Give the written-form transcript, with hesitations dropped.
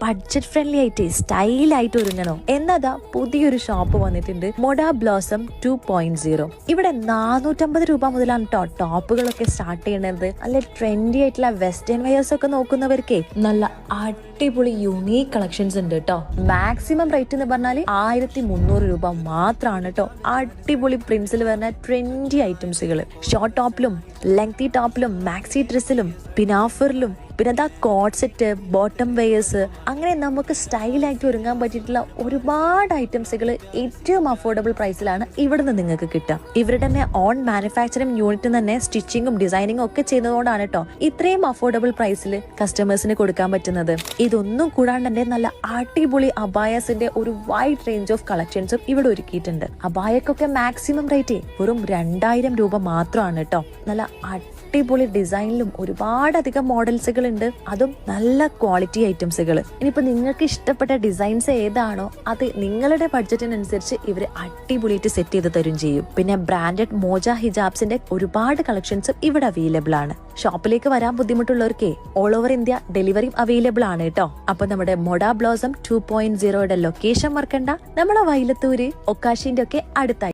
Budget friendly ആയിട്ട് സ്റ്റൈലായിട്ട് ഒരുങ്ങണോ എന്നതാ പുതിയൊരു ഷോപ്പ് വന്നിട്ടുണ്ട്, മൊഡ ബ്ലോസം 2.0. ഇവിടെ 450 രൂപ മുതലാണ് ടോപ്പുകളൊക്കെ സ്റ്റാർട്ട് ചെയ്യണത്. നല്ല ട്രെൻഡി ആയിട്ടുള്ള വെസ്റ്റേൺ വെയേഴ്സ് ഒക്കെ നോക്കുന്നവർക്ക് നല്ല അടിപൊളി യൂണീക് കളക്ഷൻസ് ഉണ്ട് കേട്ടോ. മാക്സിമം റേറ്റ് എന്ന് പറഞ്ഞാൽ 1300 രൂപ മാത്രമാണ് കേട്ടോ. അടിപൊളി പ്രിന്റ്സിൽ വരുന്ന ട്രെൻഡി ഐറ്റംസുകൾ ഷോർട്ട് ടോപ്പിലും ലെങ്തി ടോപ്പിലും മാക്സി ഡ്രസ്സിലും പിനാഫറിലും പിന്നെ അതാ കോട്ട് സെറ്റ്, ബോട്ടം വെയേഴ്സ്, അങ്ങനെ നമുക്ക് സ്റ്റൈലായിട്ട് ഒരുങ്ങാൻ പറ്റിയിട്ടുള്ള ഒരുപാട് ഐറ്റംസുകൾ ഏറ്റവും അഫോർഡബിൾ പ്രൈസിലാണ് ഇവിടെ നിന്ന് നിങ്ങൾക്ക് കിട്ടുക. ഇവരുടെ തന്നെ ഓൺ മാനുഫാക്ചറിംഗ് യൂണിറ്റ് തന്നെ സ്റ്റിച്ചിങ്ങും ഡിസൈനിങ്ങും ഒക്കെ ചെയ്യുന്നതുകൊണ്ടാണ് കേട്ടോ ഇത്രയും അഫോർഡബിൾ പ്രൈസിൽ കസ്റ്റമേഴ്സിന് കൊടുക്കാൻ പറ്റുന്നത്. ഇതൊന്നും കൂടാണ്ട് തന്നെ നല്ല അടിപൊളി അബായസിന്റെ ഒരു വൈഡ് റേഞ്ച് ഓഫ് കളക്ഷൻസും ഇവിടെ ഒരുക്കിയിട്ടുണ്ട്. അബായക്കൊക്കെ മാക്സിമം റേറ്റ് വെറും 2000 രൂപ മാത്രമാണ് കേട്ടോ. നല്ല അടിപൊളി ഡിസൈനിലും ഒരുപാടധികം മോഡൽസുകൾ ഉണ്ട്, അതും നല്ല ക്വാളിറ്റി ഐറ്റംസുകൾ. ഇനിയിപ്പോ നിങ്ങൾക്ക് ഇഷ്ടപ്പെട്ട ഡിസൈൻസ് ഏതാണോ അത് നിങ്ങളുടെ ബഡ്ജറ്റിനനുസരിച്ച് ഇവർ അടിപൊളിയായിട്ട് സെറ്റ് ചെയ്ത് തരും ചെയ്യും. പിന്നെ ബ്രാൻഡഡ് മോജ ഹിജാബ്സിന്റെ ഒരുപാട് കളക്ഷൻസും ഇവിടെ അവൈലബിൾ ആണ്. ഷോപ്പിലേക്ക് വരാൻ ബുദ്ധിമുട്ടുള്ളവർക്ക് ഓൾ ഓവർ ഇന്ത്യ ഡെലിവറിയും അവൈലബിൾ ആണ് കേട്ടോ. അപ്പൊ നമ്മുടെ മൊഡ ബ്ലോസം 2.0യുടെ ലൊക്കേഷൻ മറക്കണ്ട, നമ്മളെ വൈലത്തൂര് ഒക്കാശിന്റെ ഒക്കെ അടുത്തായി.